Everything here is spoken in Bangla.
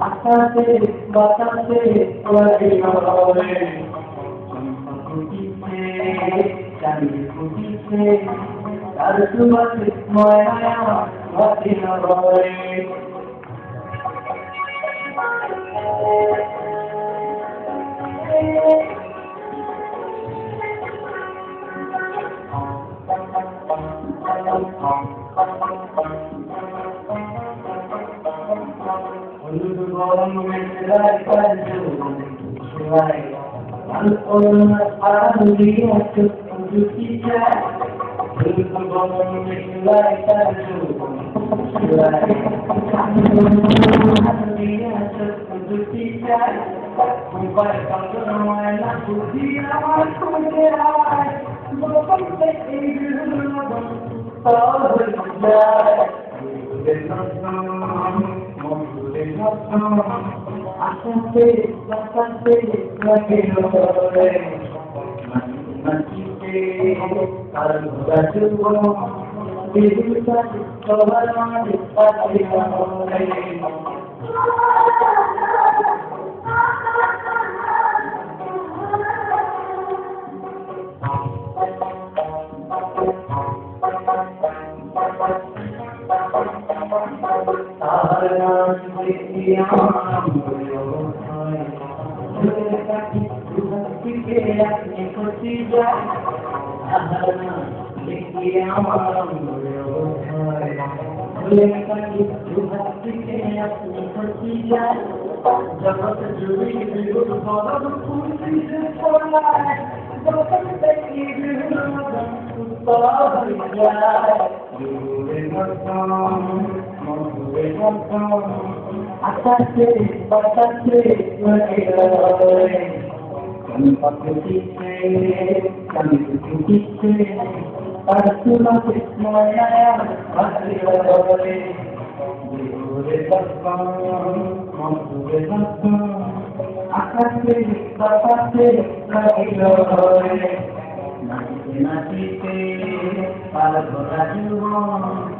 আকাশে বাতাসে করে কুটিছে চাঁদি কুটিছে তার সুবাসে ময়না বাতিল করে হলুদ গরম মেঘলায় কাজু শিলায় আলপনা আলুরিয়া চুক্তি যায় হলুদ গরম মেঘলায় কাজু শিলায় আলুরিয়া চুক্তি যায় উপায় কাজল ময়না বুদ্ধি আমার খুঁজে আয় বকল থেকে আকাশে বাতাসে করে নাচিতে আর গাছুব বিরুদ্ধা সবার মাঝে পাখি করে তার নাম থেকে আপনি খুশি যায় তার নাম থেকে আপনি খুশি যায় জগৎ জুড়ে বিরোধ বড় খুশি যে পড়ায় জগৎ থেকে বিরোধ আকাশে বাতাসে করে কুটিছে চাঁদি কুটিছে তার সুবাসে ময়না বাতিল করে আকাশে বাতাসে করে নাচিতে নাচিতে পাল ভরা জীবন